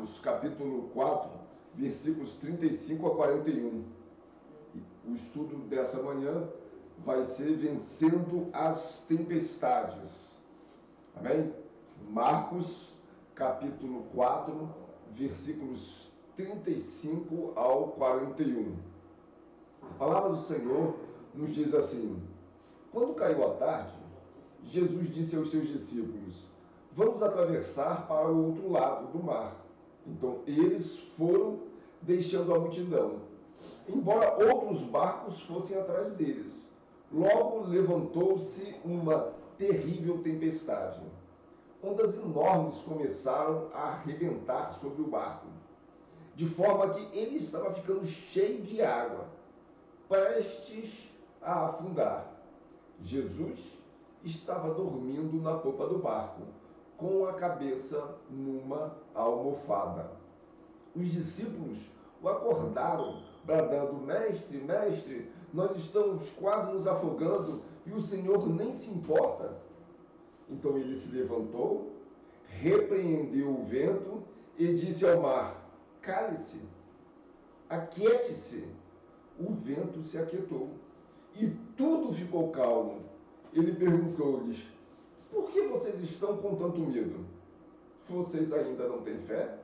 Marcos, capítulo 4, versículos 35 a 41. O estudo dessa manhã vai ser Vencendo as Tempestades. Amém? Marcos, capítulo 4, versículos 35 ao 41. A palavra do Senhor nos diz assim: quando caiu a tarde, Jesus disse aos seus discípulos: vamos atravessar para o outro lado do mar. Então eles foram, deixando a multidão, embora outros barcos fossem atrás deles. Logo levantou-se uma terrível tempestade. Ondas enormes começaram a arrebentar sobre o barco, de forma que ele estava ficando cheio de água, prestes a afundar. Jesus estava dormindo na popa do barco, com a cabeça numa almofada. Os discípulos o acordaram, bradando: mestre, mestre, nós estamos quase nos afogando e o Senhor nem se importa. Então ele se levantou, repreendeu o vento e disse ao mar: cale-se, aquiete-se. O vento se aquietou e tudo ficou calmo. Ele perguntou-lhes: por que vocês estão com tanto medo? Vocês ainda não têm fé?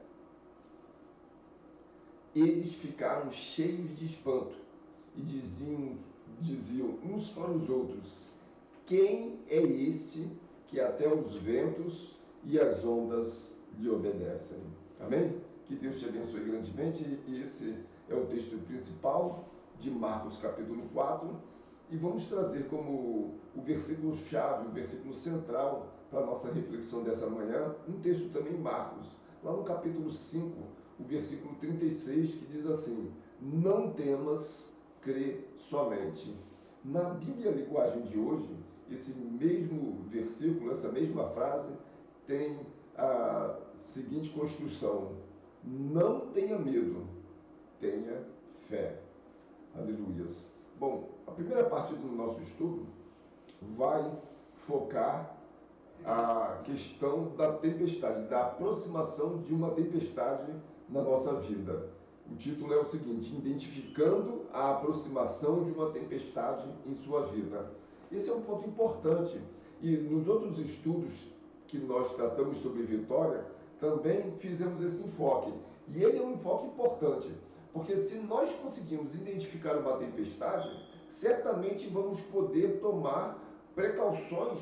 Eles ficaram cheios de espanto e diziam uns para os outros: quem é este que até os ventos e as ondas lhe obedecem? Amém? Que Deus te abençoe grandemente. Esse é o texto principal de Marcos capítulo 4, e vamos trazer como o versículo-chave, o versículo central para a nossa reflexão dessa manhã, um texto também em Marcos, lá no capítulo 5, o versículo 36, que diz assim: não temas, crê somente. Na Bíblia, a linguagem de hoje, esse mesmo versículo, essa mesma frase, tem a seguinte construção: não tenha medo, tenha fé. Aleluias. Bom, a primeira parte do nosso estudo vai focar a questão da tempestade, da aproximação de uma tempestade na nossa vida. O título é o seguinte: identificando a aproximação de uma tempestade em sua vida. Esse é um ponto importante, e nos outros estudos que nós tratamos sobre vitória, também fizemos esse enfoque. E ele é um enfoque importante, porque se nós conseguimos identificar uma tempestade, certamente vamos poder tomar precauções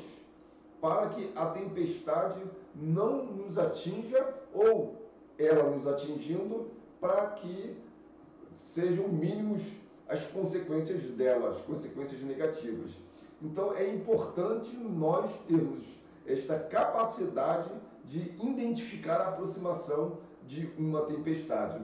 para que a tempestade não nos atinja, ou ela nos atingindo, para que sejam mínimos as consequências dela, as consequências negativas. Então é importante nós termos esta capacidade de identificar a aproximação de uma tempestade.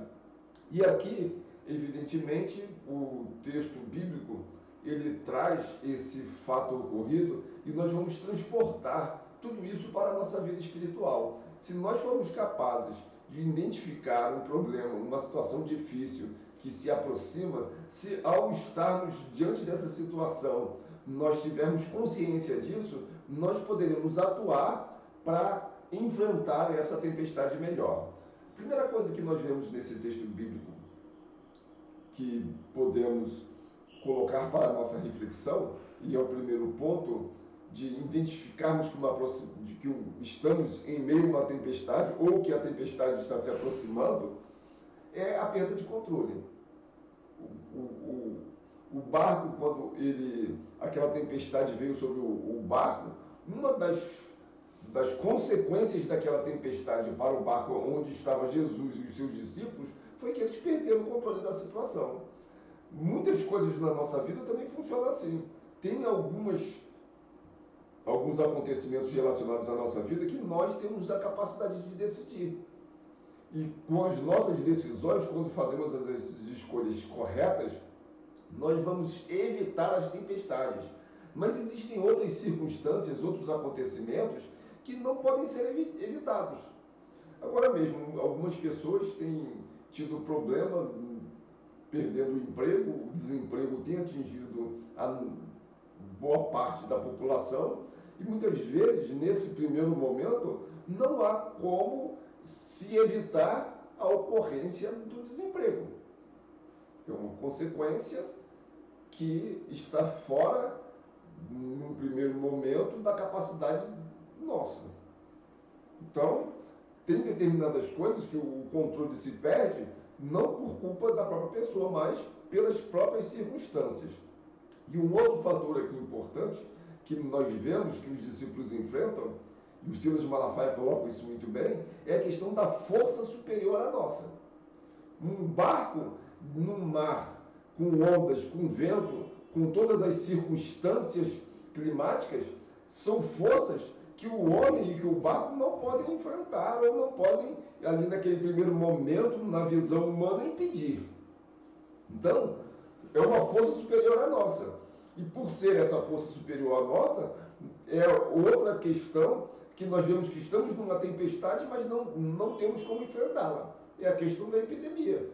E aqui, evidentemente, o texto bíblico, ele traz esse fato ocorrido e nós vamos transportar tudo isso para a nossa vida espiritual. Se nós formos capazes de identificar um problema, uma situação difícil que se aproxima, se ao estarmos diante dessa situação nós tivermos consciência disso, nós poderemos atuar para enfrentar essa tempestade melhor. Primeira coisa que nós vemos nesse texto bíblico que podemos colocar para a nossa reflexão, e é o primeiro ponto de identificarmos que estamos em meio a uma tempestade, ou que a tempestade está se aproximando, é a perda de controle. O barco, quando aquela tempestade veio sobre o barco, uma das consequências daquela tempestade para o barco onde estava Jesus e os seus discípulos foi que eles perderam o controle da situação. Muitas coisas na nossa vida também funcionam assim. Tem alguns acontecimentos relacionados à nossa vida que nós temos a capacidade de decidir. E com as nossas decisões, quando fazemos as escolhas corretas, nós vamos evitar as tempestades. Mas existem outras circunstâncias, outros acontecimentos que não podem ser evitados. Agora mesmo, algumas pessoas têm tido problema perdendo o emprego, o desemprego tem atingido a boa parte da população, e muitas vezes, nesse primeiro momento, não há como se evitar a ocorrência do desemprego. É uma consequência que está fora, num primeiro momento, da capacidade nossa. Então, tem determinadas coisas que o controle se perde, não por culpa da própria pessoa, mas pelas próprias circunstâncias. E um outro fator aqui importante, que nós vemos que os discípulos enfrentam, e o Silas Malafaia coloca isso muito bem, é a questão da força superior à nossa. Um barco no mar, com ondas, com vento, com todas as circunstâncias climáticas, são forças que o homem e que o barco não podem enfrentar ou não podem, ali naquele primeiro momento, na visão humana, impedir. Então, é uma força superior à nossa. E por ser essa força superior à nossa, é outra questão que nós vemos que estamos numa tempestade, mas não temos como enfrentá-la. É a questão da epidemia.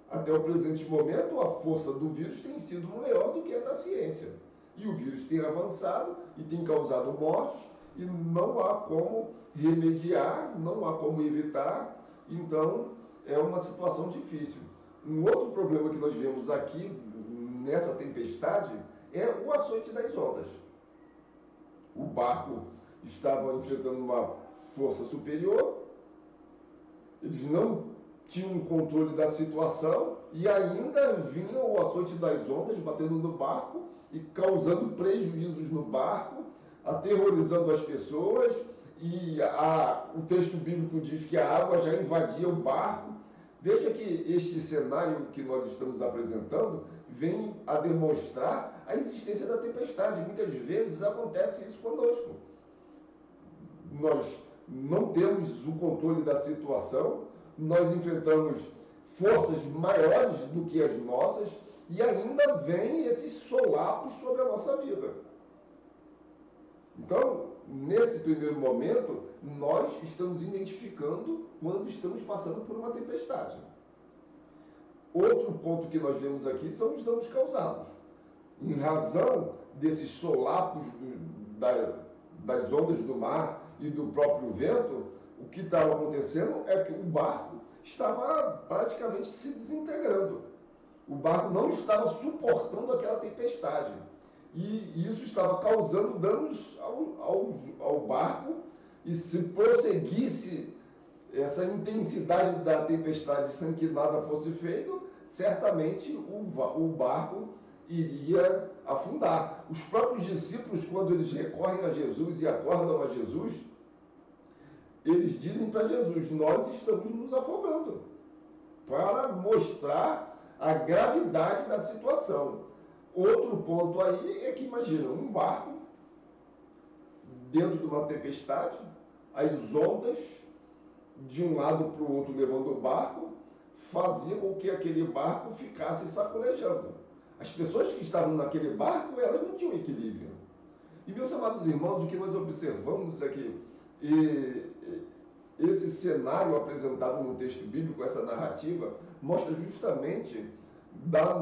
Até o presente momento, a força do vírus tem sido maior do que a da ciência. E o vírus tem avançado e tem causado mortes, e não há como remediar, não há como evitar. Então, é uma situação difícil. Um outro problema que nós vemos aqui, nessa tempestade, é o açoite das ondas. O barco estava enfrentando uma força superior, eles não tinham controle da situação e ainda vinha o açoite das ondas batendo no barco e causando prejuízos no barco, aterrorizando as pessoas, e o texto bíblico diz que a água já invadia o barco. Veja que este cenário que nós estamos apresentando vem a demonstrar a existência da tempestade. Muitas vezes acontece isso conosco. Nós não temos o controle da situação, nós enfrentamos forças maiores do que as nossas e ainda vem esses solapos sobre a nossa vida. Então, nesse primeiro momento, nós estamos identificando quando estamos passando por uma tempestade. Outro ponto que nós vemos aqui são os danos causados. Em razão desses solapos das ondas do mar e do próprio vento, o que estava acontecendo é que o barco estava praticamente se desintegrando. O barco não estava suportando aquela tempestade. E isso estava causando danos ao barco, e se prosseguisse essa intensidade da tempestade sem que nada fosse feito, certamente o barco iria afundar. Os próprios discípulos, quando eles recorrem a Jesus e acordam a Jesus, eles dizem para Jesus: nós estamos nos afogando, para mostrar a gravidade da situação. Outro ponto aí é que, imagina, um barco dentro de uma tempestade, as ondas de um lado para o outro levando o barco, faziam com que aquele barco ficasse sacolejando. As pessoas que estavam naquele barco, elas não tinham equilíbrio. E, meus amados irmãos, o que nós observamos é que esse cenário apresentado no texto bíblico, essa narrativa, mostra justamente,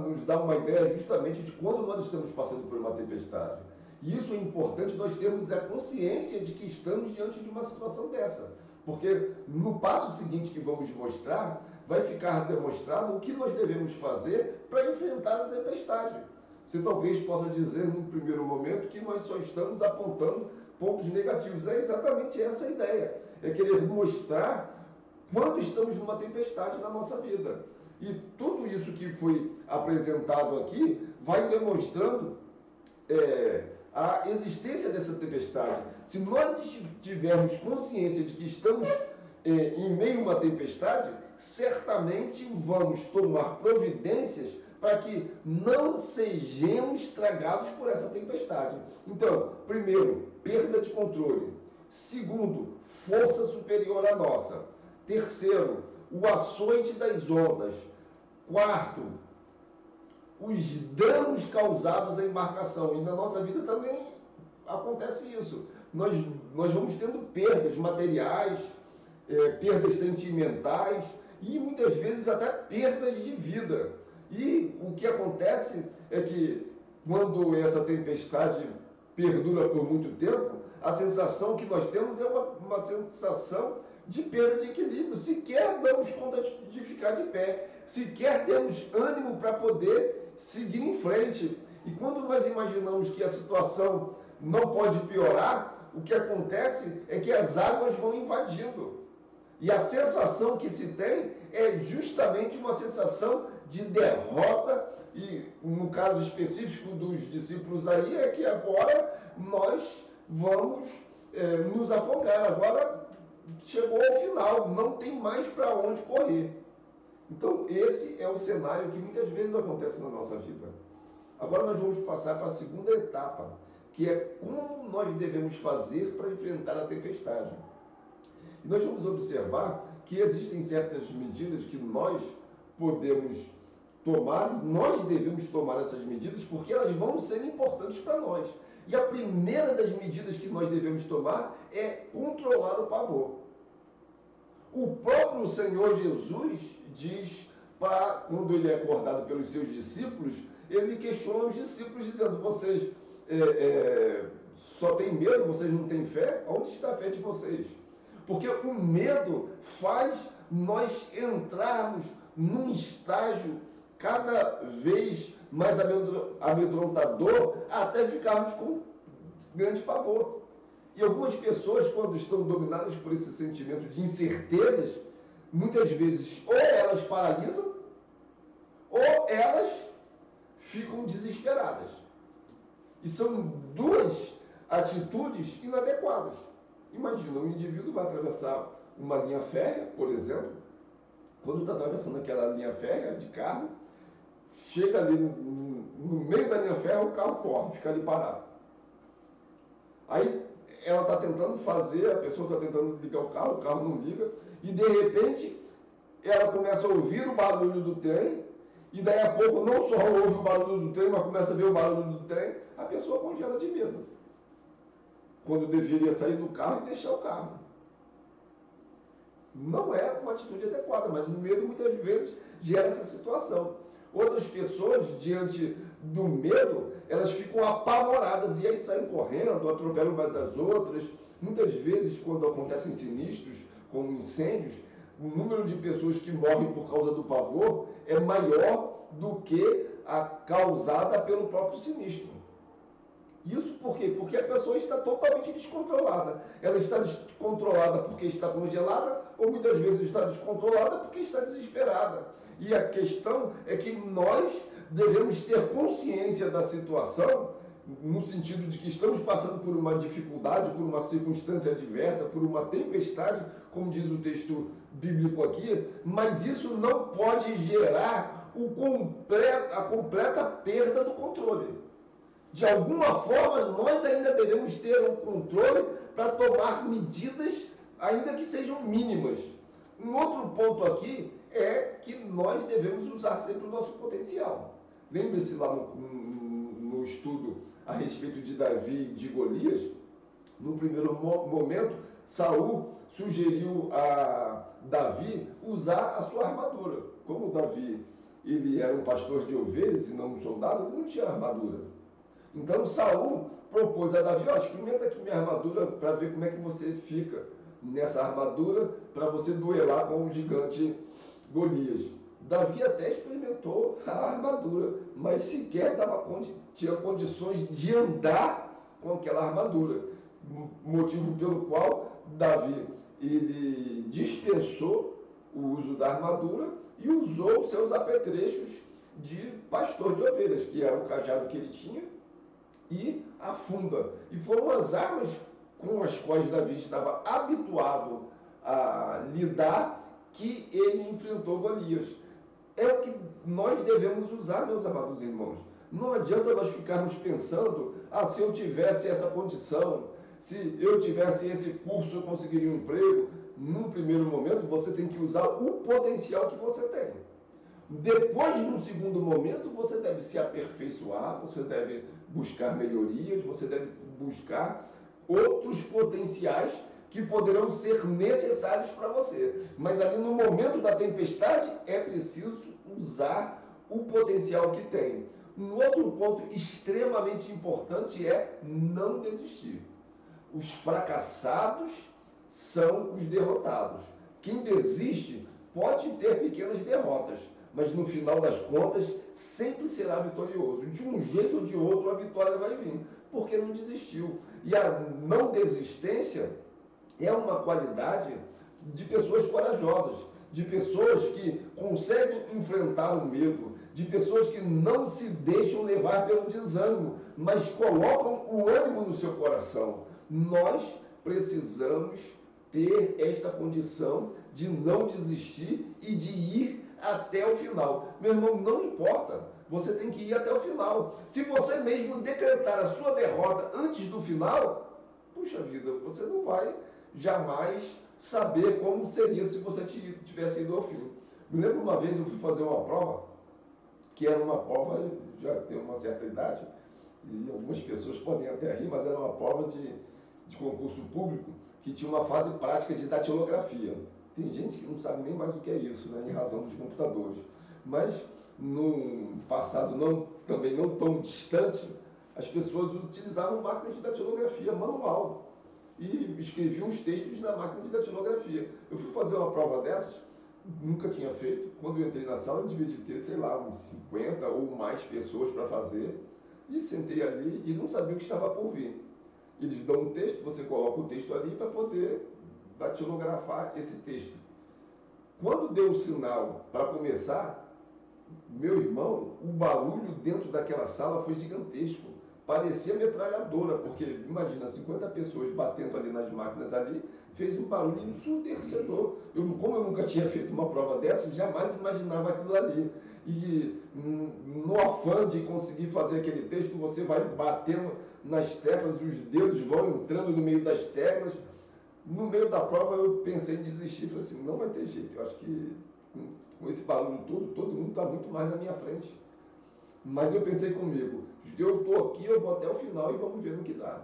nos dá uma ideia justamente de quando nós estamos passando por uma tempestade. E isso é importante, nós termos a consciência de que estamos diante de uma situação dessa. Porque no passo seguinte que vamos mostrar, vai ficar demonstrado o que nós devemos fazer para enfrentar a tempestade. Você talvez possa dizer, no primeiro momento, que nós só estamos apontando pontos negativos. É exatamente essa a ideia. É querer mostrar quando estamos numa tempestade na nossa vida. E tudo isso que foi apresentado aqui vai demonstrando a existência dessa tempestade. Se nós tivermos consciência de que estamos em meio a uma tempestade, certamente vamos tomar providências para que não sejamos estragados por essa tempestade. Então, primeiro, perda de controle. Segundo, força superior à nossa. Terceiro, o açoite das ondas. Quarto, os danos causados à embarcação. E na nossa vida também acontece isso. Nós vamos tendo perdas materiais, perdas sentimentais e muitas vezes até perdas de vida. E o que acontece é que quando essa tempestade perdura por muito tempo, a sensação que nós temos é uma sensação de perda de equilíbrio, sequer damos conta de ficar de pé, sequer temos ânimo para poder seguir em frente. E quando nós imaginamos que a situação não pode piorar, o que acontece é que as águas vão invadindo. E a sensação que se tem é justamente uma sensação de derrota, e no caso específico dos discípulos aí, é que agora nós vamos nos afogar, agora chegou ao final, não tem mais para onde correr. Então esse é o cenário que muitas vezes acontece na nossa vida. Agora nós vamos passar para a segunda etapa, que é como nós devemos fazer para enfrentar a tempestade. E nós vamos observar que existem certas medidas que nós podemos tomar, nós devemos tomar essas medidas porque elas vão ser importantes para nós. E a primeira das medidas que nós devemos tomar é controlar o pavor. O próprio Senhor Jesus diz, quando ele é acordado pelos seus discípulos, ele questiona os discípulos dizendo: vocês só têm medo, vocês não têm fé? Onde está a fé de vocês? Porque o medo faz nós entrarmos num estágio cada vez mais amedrontador, até ficarmos com grande pavor. E algumas pessoas, quando estão dominadas por esse sentimento de incertezas, muitas vezes ou elas paralisam, ou elas ficam desesperadas. E são duas atitudes inadequadas. Imagina, um indivíduo vai atravessar uma linha férrea, por exemplo. Quando está atravessando aquela linha férrea de carro, chega ali no meio da linha férrea, o carro corre, fica ali parado. Aí ela está tentando fazer, a pessoa está tentando ligar o carro não liga, e de repente ela começa a ouvir o barulho do trem, e daí a pouco não só ouve o barulho do trem, mas começa a ver o barulho do trem, a pessoa congela de medo. Quando deveria sair do carro e deixar o carro. Não é uma atitude adequada, mas o medo muitas vezes gera essa situação. Outras pessoas, diante do medo, elas ficam apavoradas e aí saem correndo, atropelam umas às outras. Muitas vezes, quando acontecem sinistros, como incêndios, o número de pessoas que morrem por causa do pavor é maior do que a causada pelo próprio sinistro. Isso por quê? Porque a pessoa está totalmente descontrolada. Ela está descontrolada porque está congelada, ou muitas vezes está descontrolada porque está desesperada. E a questão é que nós devemos ter consciência da situação, no sentido de que estamos passando por uma dificuldade, por uma circunstância adversa, por uma tempestade, como diz o texto bíblico aqui, mas isso não pode gerar a completa perda do controle. De alguma forma, nós ainda devemos ter um controle para tomar medidas, ainda que sejam mínimas. Um outro ponto aqui é que nós devemos usar sempre o nosso potencial. Lembre-se lá no estudo a respeito de Davi e de Golias, no primeiro momento, Saul sugeriu a Davi usar a sua armadura. Como Davi ele era um pastor de ovelhas e não um soldado, ele não tinha armadura. Então Saul propôs a Davi: experimenta aqui minha armadura para ver como é que você fica nessa armadura para você duelar com o gigante Golias. Davi até experimentou a armadura, mas sequer tinha condições de andar com aquela armadura. Motivo pelo qual Davi ele dispensou o uso da armadura e usou seus apetrechos de pastor de ovelhas, que era o cajado que ele tinha, e a funda. E foram as armas com as quais Davi estava habituado a lidar que ele enfrentou Golias. É o que nós devemos usar, meus amados irmãos. Não adianta nós ficarmos pensando: se eu tivesse essa condição, se eu tivesse esse curso, eu conseguiria um emprego. Num primeiro momento, você tem que usar o potencial que você tem. Depois, no segundo momento, você deve se aperfeiçoar, você deve buscar melhorias, você deve buscar outros potenciais que poderão ser necessários para você. Mas ali no momento da tempestade, é preciso usar o potencial que tem. Um outro ponto extremamente importante é não desistir. Os fracassados são os derrotados. Quem desiste pode ter pequenas derrotas, mas no final das contas sempre será vitorioso. De um jeito ou de outro a vitória vai vir, porque não desistiu. E a não desistência é uma qualidade de pessoas corajosas, de pessoas que conseguem enfrentar o medo, de pessoas que não se deixam levar pelo desânimo, mas colocam o ânimo no seu coração. Nós precisamos ter esta condição de não desistir e de ir até o final. Meu irmão, não importa, você tem que ir até o final. Se você mesmo decretar a sua derrota antes do final, puxa vida, você não vai jamais saber como seria se você tivesse ido ao fim. Me lembro uma vez eu fui fazer uma prova, que era uma prova, já tenho uma certa idade, e algumas pessoas podem até rir, mas era uma prova de concurso público, que tinha uma fase prática de datilografia. Tem gente que não sabe nem mais o que é isso, né, em razão dos computadores. Mas, no passado também não tão distante, as pessoas utilizavam máquina de datilografia manual e escreviam os textos na máquina de datilografia. Eu fui fazer uma prova dessas, nunca tinha feito. Quando eu entrei na sala, eu devia de ter, sei lá, uns 50 ou mais pessoas para fazer. E sentei ali e não sabia o que estava por vir. Eles dão um texto, você coloca o texto ali para poder datilografar esse texto. Quando deu o sinal para começar, meu irmão, o barulho dentro daquela sala foi gigantesco. Parecia metralhadora, porque imagina, 50 pessoas batendo ali nas máquinas ali, fez um barulho ensurdecedor. Como eu nunca tinha feito uma prova dessa, jamais imaginava aquilo ali. E no afã de conseguir fazer aquele texto, você vai batendo nas teclas, os dedos vão entrando no meio das teclas. No meio da prova eu pensei em desistir, falei assim, não vai ter jeito, eu acho que com esse barulho todo mundo está muito mais na minha frente. Mas eu pensei comigo, eu estou aqui, eu vou até o final e vamos ver no que dá.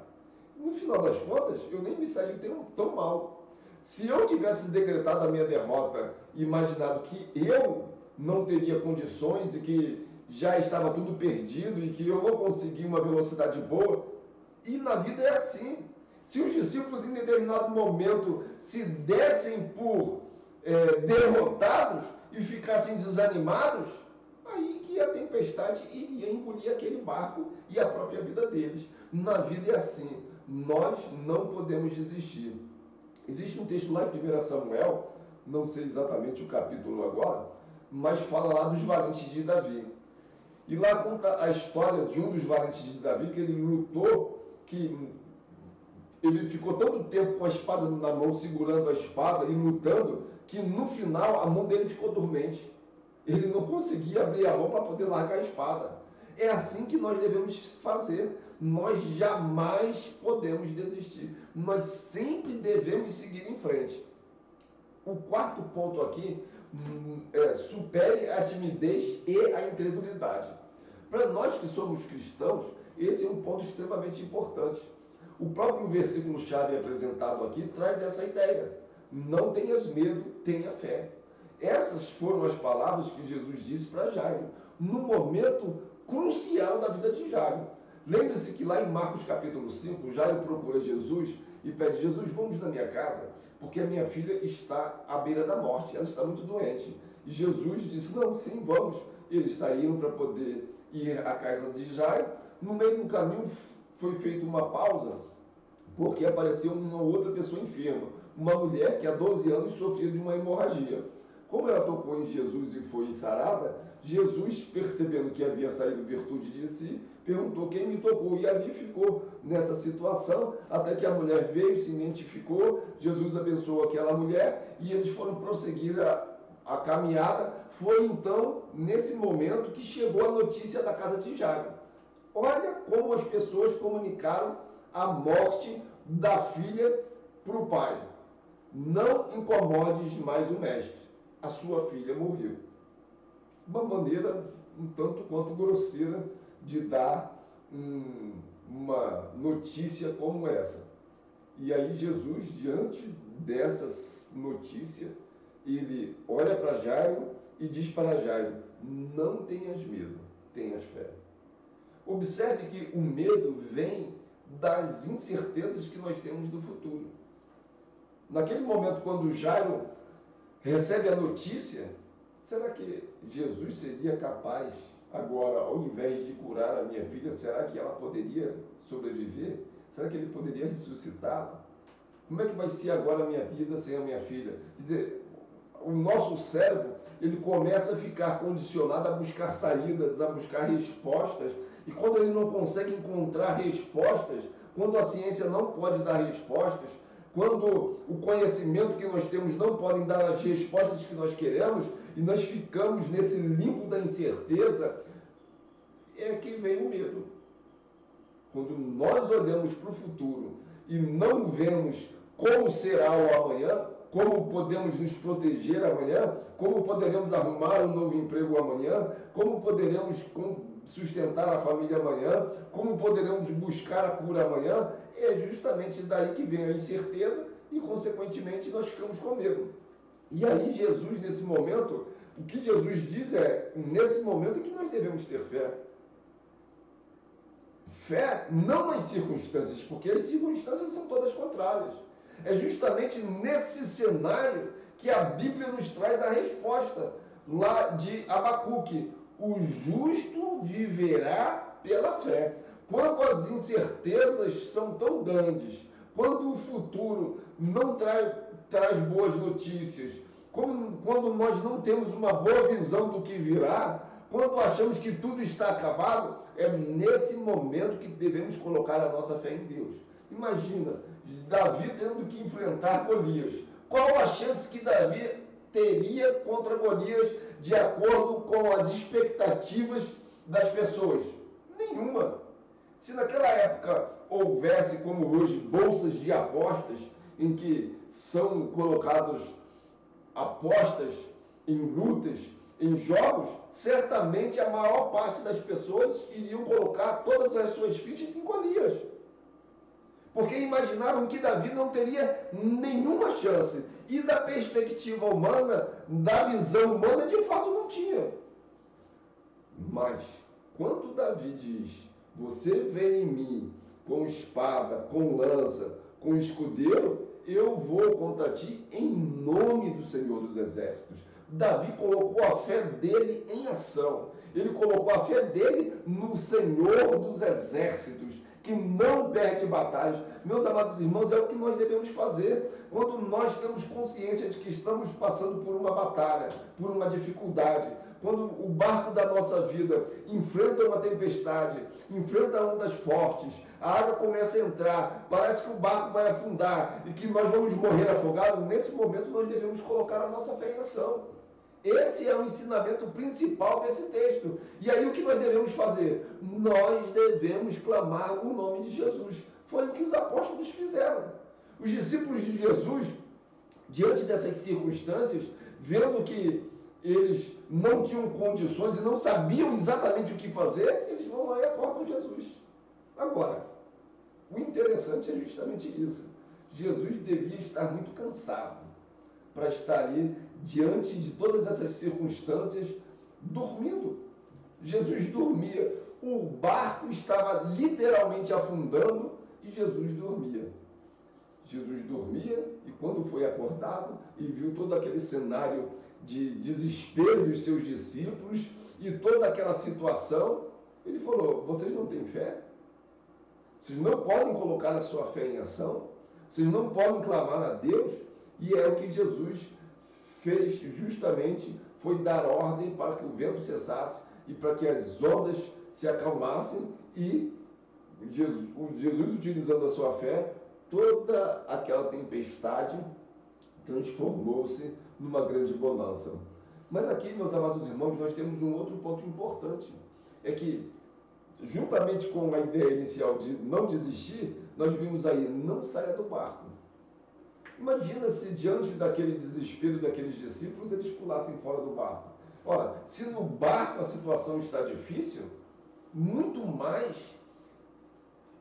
No final das contas, eu nem me saí tão mal. Se eu tivesse decretado a minha derrota e imaginado que eu não teria condições e que já estava tudo perdido e que eu não conseguia uma velocidade boa, e na vida é assim. Se os discípulos em determinado momento se dessem por derrotados e ficassem desanimados, aí que a tempestade iria engolir aquele barco e a própria vida deles. Na vida é assim, nós não podemos desistir. Existe um texto lá em 1 Samuel, não sei exatamente o capítulo agora, mas fala lá dos valentes de Davi. E lá conta a história de um dos valentes de Davi, que ele lutou, que ele ficou tanto tempo com a espada na mão, segurando a espada e lutando, que no final a mão dele ficou dormente. Ele não conseguia abrir a mão para poder largar a espada. É assim que nós devemos fazer. Nós jamais podemos desistir. Nós sempre devemos seguir em frente. O quarto ponto aqui é supere a timidez e a incredulidade. Para nós que somos cristãos, esse é um ponto extremamente importante. O próprio versículo-chave apresentado aqui traz essa ideia. Não tenhas medo, tenha fé. Essas foram as palavras que Jesus disse para Jairo, no momento crucial da vida de Jairo. Lembre-se que lá em Marcos capítulo 5, Jairo procura Jesus e pede, Jesus, vamos na minha casa, porque a minha filha está à beira da morte, ela está muito doente. E Jesus disse, não, sim, vamos. Eles saíram para poder ir à casa de Jairo. No meio do caminho foi feita uma pausa, porque apareceu uma outra pessoa enferma, uma mulher que há 12 anos sofria de uma hemorragia. Como ela tocou em Jesus e foi sarada, Jesus, percebendo que havia saído virtude de si, perguntou quem me tocou, e ali ficou nessa situação, até que a mulher veio, se identificou, Jesus abençoou aquela mulher, e eles foram prosseguir a caminhada. Foi então, nesse momento, que chegou a notícia da casa de Jairo. Olha como as pessoas comunicaram a morte da filha para o pai. Não incomodes mais o mestre. A sua filha morreu. Uma maneira um tanto quanto grosseira de dar uma notícia como essa. E aí Jesus, diante dessa notícia, ele olha para Jairo e diz para Jairo, não tenhas medo, tenhas fé. Observe que o medo vem das incertezas que nós temos do futuro. Naquele momento, quando Jairo recebe a notícia, será que Jesus seria capaz, agora, ao invés de curar a minha filha, será que ela poderia sobreviver? Será que ele poderia ressuscitá-la? Como é que vai ser agora a minha vida sem a minha filha? Quer dizer, o nosso cérebro, ele começa a ficar condicionado a buscar saídas, a buscar respostas, e quando ele não consegue encontrar respostas, quando a ciência não pode dar respostas, quando o conhecimento que nós temos não pode dar as respostas que nós queremos, e nós ficamos nesse limbo da incerteza, é que vem o medo. Quando nós olhamos para o futuro e não vemos como será o amanhã, como podemos nos proteger amanhã, como poderemos arrumar um novo emprego amanhã, como poderemos sustentar a família amanhã, como poderemos buscar a cura amanhã, é justamente daí que vem a incerteza e, consequentemente, nós ficamos com medo. E aí Jesus, nesse momento, o que Jesus diz é, nesse momento é que nós devemos ter fé. Fé não nas circunstâncias, porque as circunstâncias são todas contrárias. É justamente nesse cenário que a Bíblia nos traz a resposta, lá de Abacuque: o justo viverá pela fé. Quando as incertezas são tão grandes, quando o futuro não traz boas notícias, quando nós não temos uma boa visão do que virá, quando achamos que tudo está acabado, é nesse momento que devemos colocar a nossa fé em Deus. Imagina, Davi tendo que enfrentar Golias. Qual a chance que Davi teria contra Golias de acordo com as expectativas das pessoas? Nenhuma. Se naquela época houvesse, como hoje, bolsas de apostas, em que são colocadas apostas em lutas, em jogos, certamente a maior parte das pessoas iriam colocar todas as suas fichas em Golias. Porque imaginavam que Davi não teria nenhuma chance. E da perspectiva humana, da visão humana, de fato não tinha. Mas, quando Davi diz: você vem em mim com espada, com lança, com escudeiro, eu vou contra ti em nome do Senhor dos Exércitos. Davi colocou a fé dele em ação. Ele colocou a fé dele no Senhor dos Exércitos, que não perde batalhas. Meus amados irmãos, é o que nós devemos fazer quando nós temos consciência de que estamos passando por uma batalha, por uma dificuldade. Quando o barco da nossa vida enfrenta uma tempestade, enfrenta ondas fortes, a água começa a entrar, parece que o barco vai afundar e que nós vamos morrer afogados, nesse momento nós devemos colocar a nossa fé em ação. Esse é o ensinamento principal desse texto. E aí o que nós devemos fazer? Nós devemos clamar o nome de Jesus. Foi o que os apóstolos fizeram. Os discípulos de Jesus, diante dessas circunstâncias, vendo que eles não tinham condições e não sabiam exatamente o que fazer, eles vão lá e acordam Jesus. Agora, o interessante é justamente isso. Jesus devia estar muito cansado para estar ali diante de todas essas circunstâncias, dormindo. Jesus dormia. O barco estava literalmente afundando e Jesus dormia. Jesus dormia e quando foi acordado e viu todo aquele cenário de desespero dos seus discípulos e toda aquela situação, ele falou: vocês não têm fé? Vocês não podem colocar a sua fé em ação? Vocês não podem clamar a Deus? E é o que Jesus fez justamente, foi dar ordem para que o vento cessasse e para que as ondas se acalmassem e Jesus utilizando a sua fé, toda aquela tempestade transformou-se numa grande bonança. Mas aqui, meus amados irmãos, nós temos um outro ponto importante, é que juntamente com a ideia inicial de não desistir, nós vimos aí: não saia do barco. Imagina se diante daquele desespero daqueles discípulos, eles pulassem fora do barco. Ora, se no barco a situação está difícil, muito mais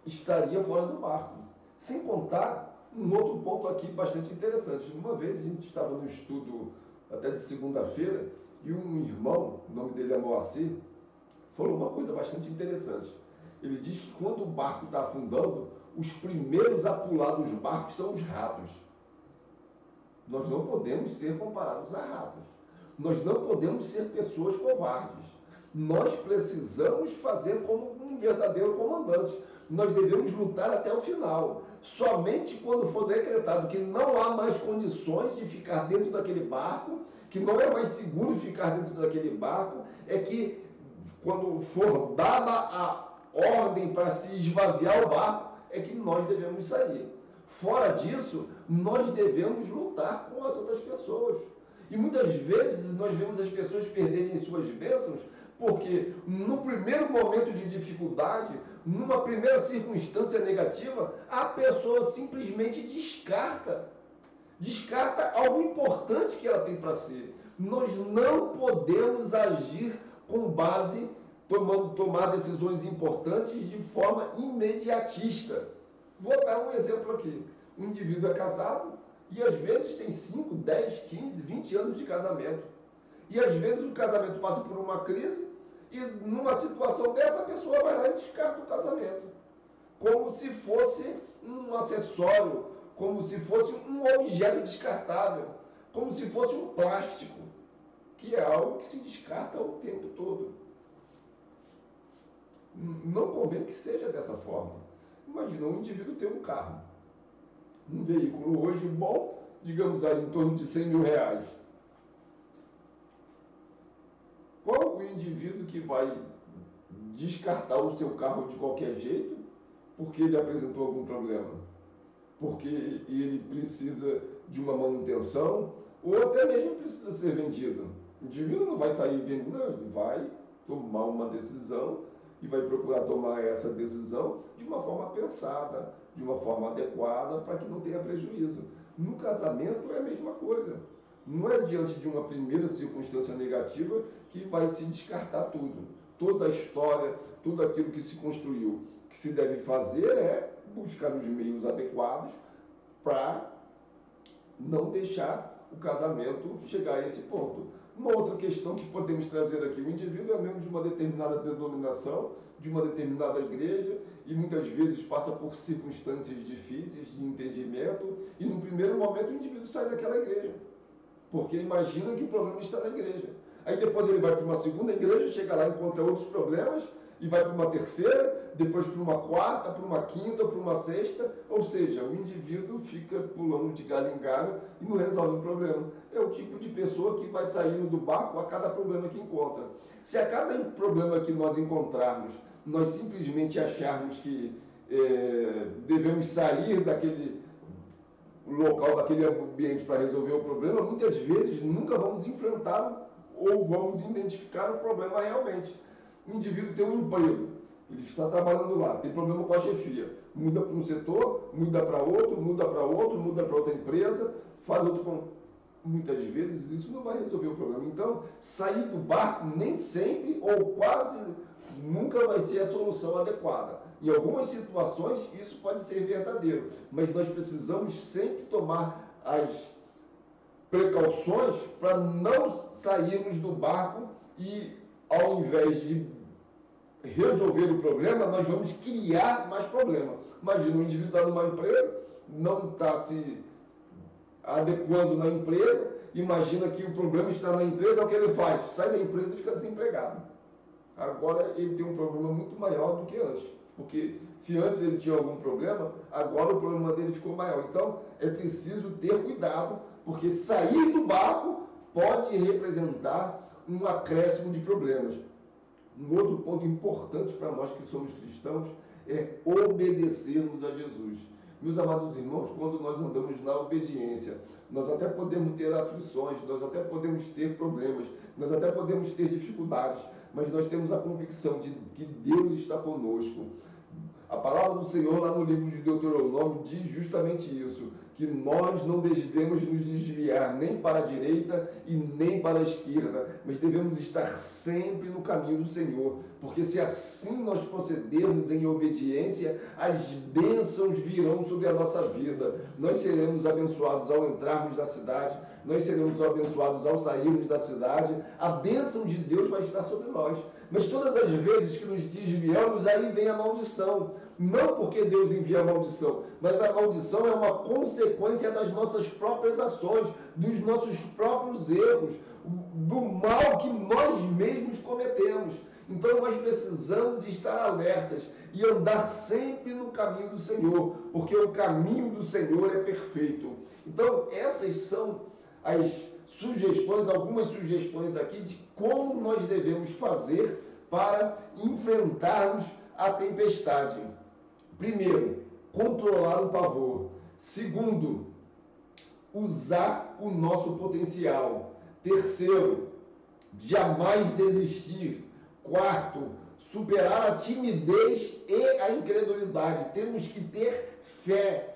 estaria fora do barco. Sem contar um outro ponto aqui bastante interessante. Uma vez a gente estava no estudo até de segunda-feira e um irmão, o nome dele é Moacir, falou uma coisa bastante interessante. Ele diz que quando o barco está afundando, os primeiros a pular dos barcos são os ratos. Nós não podemos ser comparados a ratos. Nós não podemos ser pessoas covardes. Nós precisamos fazer como um verdadeiro comandante. Nós devemos lutar até o final. Somente quando for decretado que não há mais condições de ficar dentro daquele barco, que não é mais seguro ficar dentro daquele barco, é que quando for dada a ordem para se esvaziar o barco, é que nós devemos sair. Fora disso, nós devemos lutar com as outras pessoas. E muitas vezes nós vemos as pessoas perderem suas bênçãos porque no primeiro momento de dificuldade, numa primeira circunstância negativa, a pessoa simplesmente descarta algo importante que ela tem para ser. Nós não podemos agir com base, tomar decisões importantes de forma imediatista. Vou dar um exemplo aqui. Um indivíduo é casado e às vezes tem 5, 10, 15, 20 anos de casamento. E às vezes o casamento passa por uma crise e numa situação dessa a pessoa vai lá e descarta o casamento. Como se fosse um acessório, como se fosse um objeto descartável, como se fosse um plástico, que é algo que se descarta o tempo todo. Não convém que seja dessa forma. Imagina, um indivíduo tem um carro, um veículo hoje bom, digamos aí em torno de 100 mil reais. Qual o indivíduo que vai descartar o seu carro de qualquer jeito porque ele apresentou algum problema? Porque ele precisa de uma manutenção ou até mesmo precisa ser vendido. O indivíduo não vai sair vendendo, não, ele vai tomar uma decisão e vai procurar tomar essa decisão de uma forma pensada, de uma forma adequada para que não tenha prejuízo. No casamento é a mesma coisa. Não é diante de uma primeira circunstância negativa que vai se descartar tudo. Toda a história, tudo aquilo que se construiu. O que se deve fazer é buscar os meios adequados para não deixar o casamento chegar a esse ponto. Uma outra questão que podemos trazer aqui, o indivíduo é membro de uma determinada denominação, de uma determinada igreja, e muitas vezes passa por circunstâncias difíceis de entendimento, e no primeiro momento o indivíduo sai daquela igreja. Porque imagina que o problema está na igreja. Aí depois ele vai para uma segunda igreja, chega lá, encontra outros problemas, e vai para uma terceira, depois para uma quarta, para uma quinta, para uma sexta. Ou seja, o indivíduo fica pulando de galho em galho e não resolve o problema. É o tipo de pessoa que vai saindo do barco a cada problema que encontra. Se a cada problema que nós encontrarmos, nós simplesmente acharmos que devemos sair daquele local, daquele ambiente para resolver o problema, muitas vezes nunca vamos enfrentar ou vamos identificar o problema realmente. O indivíduo tem um emprego, ele está trabalhando lá, tem problema com a chefia, muda para um setor, muda para outro, muda para outro, muda para outra empresa, faz outro. Muitas vezes isso não vai resolver o problema. Então, sair do barco nem sempre ou quase nunca vai ser a solução adequada. Em algumas situações isso pode ser verdadeiro, mas nós precisamos sempre tomar as precauções para não sairmos do barco e, ao invés de resolver o problema, nós vamos criar mais problema. Imagina, um indivíduo está numa empresa, não está se adequando na empresa, imagina que o problema está na empresa, é o que ele faz? Sai da empresa e fica desempregado. Agora ele tem um problema muito maior do que antes. Porque se antes ele tinha algum problema, agora o problema dele ficou maior. Então é preciso ter cuidado, porque sair do barco pode representar um acréscimo de problemas. Um outro ponto importante para nós que somos cristãos é obedecermos a Jesus. Meus amados irmãos, quando nós andamos na obediência, nós até podemos ter aflições, nós até podemos ter problemas, nós até podemos ter dificuldades, mas nós temos a convicção de que Deus está conosco. A palavra do Senhor lá no livro de Deuteronômio diz justamente isso, que nós não devemos nos desviar nem para a direita e nem para a esquerda, mas devemos estar sempre no caminho do Senhor, porque se assim nós procedermos em obediência, as bênçãos virão sobre a nossa vida. Nós seremos abençoados ao entrarmos na cidade, nós seremos abençoados ao sairmos da cidade, a bênção de Deus vai estar sobre nós. Mas todas as vezes que nos desviamos, aí vem a maldição, Não porque Deus envia a maldição, mas a maldição é uma consequência das nossas próprias ações, dos nossos próprios erros, do mal que nós mesmos cometemos. Então nós precisamos estar alertas e andar sempre no caminho do Senhor, porque o caminho do Senhor é perfeito. Então essas são as sugestões, algumas sugestões aqui de como nós devemos fazer para enfrentarmos a tempestade. Primeiro, controlar o pavor. Segundo, usar o nosso potencial. Terceiro, jamais desistir. Quarto, superar a timidez e a incredulidade. Temos que ter fé.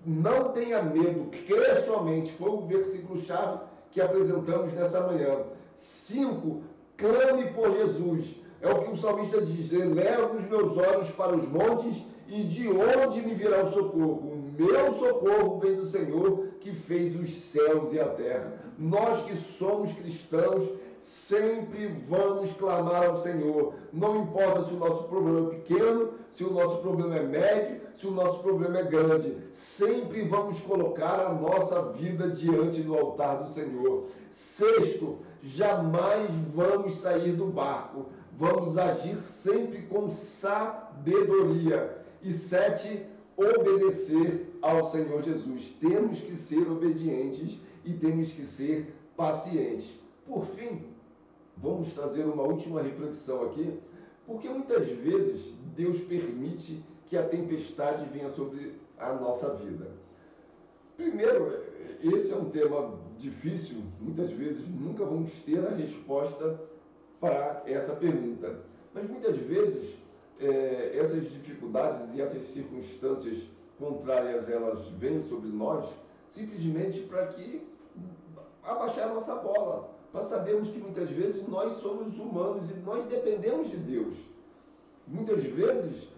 Não tenha medo, crê somente. Foi o versículo-chave que apresentamos nessa manhã. 5. Clame por Jesus. É o que o salmista diz: elevo os meus olhos para os montes, e de onde me virá o socorro? O meu socorro vem do Senhor, que fez os céus e a terra. Nós que somos cristãos, sempre vamos clamar ao Senhor. Não importa se o nosso problema é pequeno, se o nosso problema é médio, se o nosso problema é grande. Sempre vamos colocar a nossa vida diante do altar do Senhor. Sexto, jamais vamos sair do barco. Vamos agir sempre com sabedoria. E 7, obedecer ao Senhor Jesus. Temos que ser obedientes e temos que ser pacientes. Por fim, vamos trazer uma última reflexão aqui, porque muitas vezes Deus permite que a tempestade venha sobre a nossa vida. Primeiro, esse é um tema difícil, muitas vezes nunca vamos ter a resposta para essa pergunta. Mas muitas vezes essas dificuldades e essas circunstâncias contrárias, elas vêm sobre nós simplesmente para que abaixar a nossa bola, para sabermos que muitas vezes nós somos humanos e nós dependemos de Deus. Muitas vezes,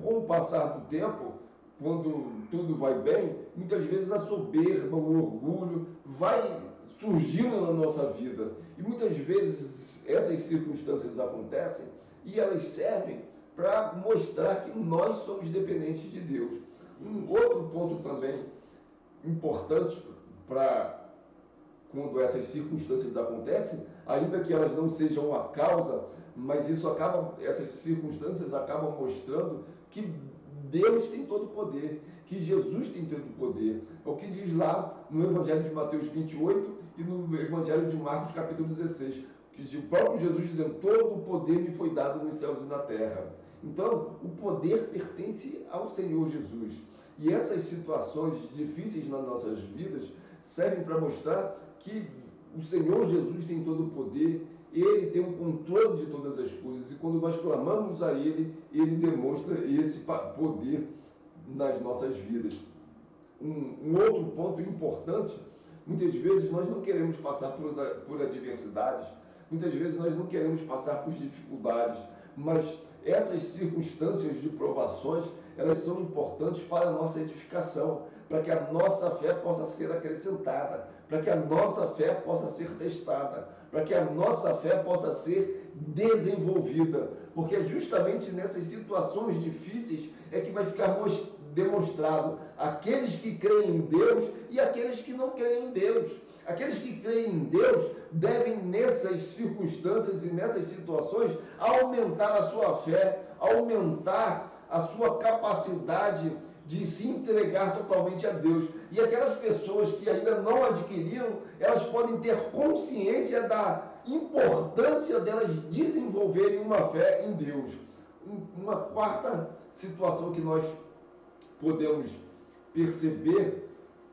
com o passar do tempo, quando tudo vai bem, muitas vezes a soberba, o orgulho vai surgindo na nossa vida. E muitas vezes essas circunstâncias acontecem e elas servem para mostrar que nós somos dependentes de Deus. Um outro ponto também importante para quando essas circunstâncias acontecem, ainda que elas não sejam a causa, mas essas circunstâncias acabam mostrando que Deus tem todo o poder, que Jesus tem todo o poder. É o que diz lá no Evangelho de Mateus 28 e no Evangelho de Marcos capítulo 16, que o próprio Jesus dizendo: todo o poder me foi dado nos céus e na terra. Então, o poder pertence ao Senhor Jesus. E essas situações difíceis nas nossas vidas servem para mostrar que o Senhor Jesus tem todo o poder, Ele tem o controle de todas as coisas, e quando nós clamamos a Ele, Ele demonstra esse poder nas nossas vidas. Um outro ponto importante: muitas vezes nós não queremos passar por adversidades, muitas vezes nós não queremos passar por dificuldades, mas essas circunstâncias de provações, elas são importantes para a nossa edificação, para que a nossa fé possa ser acrescentada, para que a nossa fé possa ser testada, para que a nossa fé possa ser desenvolvida, porque é justamente nessas situações difíceis é que vai ficar demonstrado aqueles que creem em Deus e aqueles que não creem em Deus. Aqueles que creem em Deus devem, nessas circunstâncias e nessas situações, aumentar a sua fé, aumentar a sua capacidade de se entregar totalmente a Deus. E aquelas pessoas que ainda não adquiriram, elas podem ter consciência da importância delas desenvolverem uma fé em Deus. Uma quarta situação que nós podemos perceber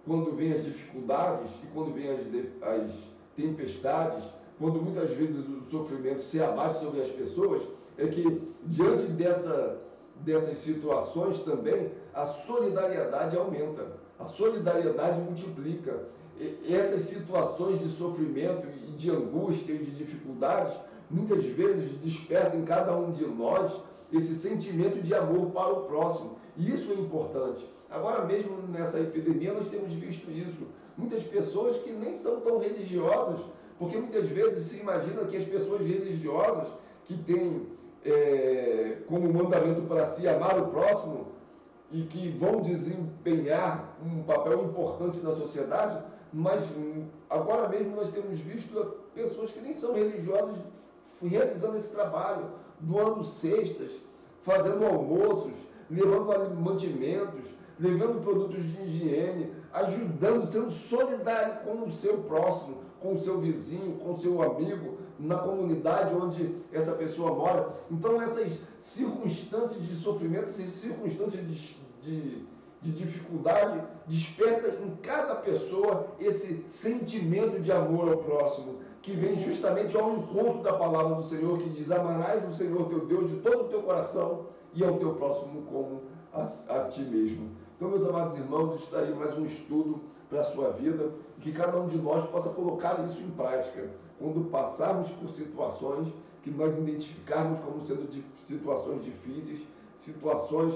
quando vem as dificuldades e quando vem as tempestades, quando muitas vezes o sofrimento se abate sobre as pessoas, é que diante dessas situações também a solidariedade aumenta, a solidariedade multiplica. E essas situações de sofrimento e de angústia e de dificuldades muitas vezes despertam em cada um de nós esse sentimento de amor para o próximo. E isso é importante. Agora mesmo nessa epidemia nós temos visto isso. Muitas pessoas que nem são tão religiosas, porque muitas vezes se imagina que as pessoas religiosas que têm como mandamento para si amar o próximo e que vão desempenhar um papel importante na sociedade, mas agora mesmo nós temos visto pessoas que nem são religiosas realizando esse trabalho, doando cestas, fazendo almoços, levando mantimentos, levando produtos de higiene, ajudando, sendo solidário com o seu próximo, com o seu vizinho, com o seu amigo, na comunidade onde essa pessoa mora. Então, essas circunstâncias de sofrimento, essas circunstâncias de dificuldade, desperta em cada pessoa esse sentimento de amor ao próximo, que vem justamente ao encontro da palavra do Senhor, que diz: amarás o Senhor teu Deus de todo o teu coração e ao teu próximo como a ti mesmo. Então, meus amados irmãos, está aí mais um estudo para a sua vida, e que cada um de nós possa colocar isso em prática, quando passarmos por situações que nós identificarmos como sendo situações difíceis, situações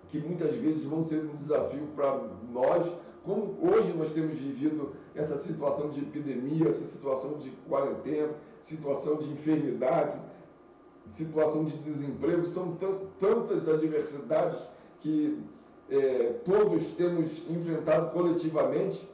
que muitas vezes vão ser um desafio para nós, como hoje nós temos vivido essa situação de epidemia, essa situação de quarentena, situação de enfermidade, situação de desemprego. São tantas adversidades que todos temos enfrentado coletivamente,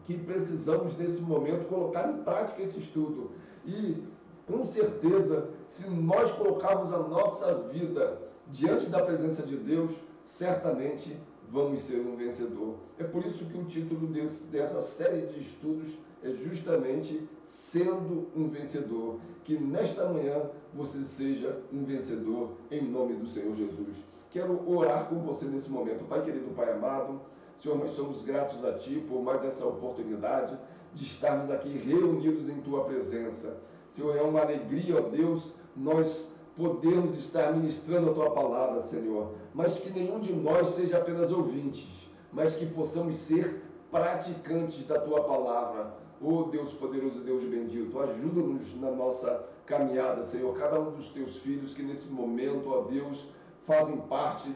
que precisamos nesse momento colocar em prática esse estudo. E com certeza, se nós colocarmos a nossa vida diante da presença de Deus, certamente vamos ser um vencedor. É por isso que o título dessa série de estudos é justamente Sendo um Vencedor. Que nesta manhã você seja um vencedor em nome do Senhor Jesus. Quero orar com você nesse momento. Pai querido, Pai amado, Senhor, nós somos gratos a Ti por mais essa oportunidade de estarmos aqui reunidos em Tua presença. Senhor, é uma alegria, ó Deus, nós podemos estar ministrando a Tua palavra, Senhor, mas que nenhum de nós seja apenas ouvintes, mas que possamos ser praticantes da Tua palavra. Ó Deus poderoso, Deus bendito, ajuda-nos na nossa caminhada, Senhor, cada um dos Teus filhos que nesse momento, ó Deus, fazem parte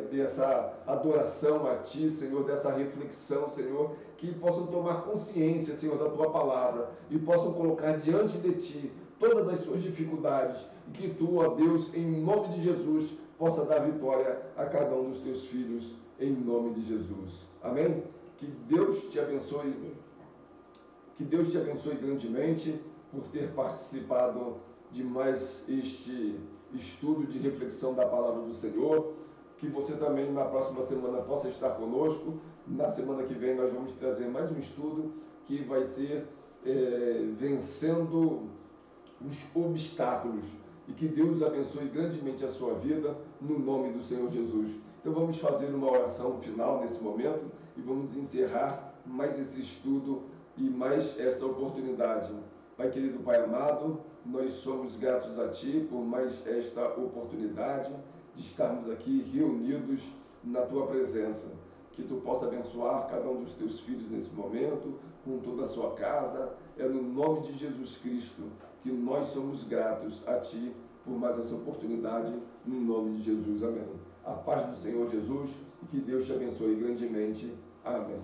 dessa adoração a Ti, Senhor, dessa reflexão, Senhor, que possam tomar consciência, Senhor, da Tua palavra e possam colocar diante de Ti todas as suas dificuldades e que Tu, ó Deus, em nome de Jesus, possa dar vitória a cada um dos Teus filhos, em nome de Jesus. Amém? Que Deus te abençoe, grandemente por ter participado de mais este estudo de reflexão da palavra do Senhor. Que você também na próxima semana possa estar conosco. Na semana que vem nós vamos trazer mais um estudo que vai ser vencendo os obstáculos. E que Deus abençoe grandemente a sua vida, no nome do Senhor Jesus. Então vamos fazer uma oração final nesse momento e vamos encerrar mais esse estudo e mais essa oportunidade. Pai querido, Pai amado, nós somos gratos a Ti por mais esta oportunidade de estarmos aqui reunidos na Tua presença. Que Tu possa abençoar cada um dos Teus filhos nesse momento, com toda a sua casa. É no nome de Jesus Cristo que nós somos gratos a Ti por mais essa oportunidade, no nome de Jesus. Amém. A paz do Senhor Jesus e que Deus te abençoe grandemente. Amém.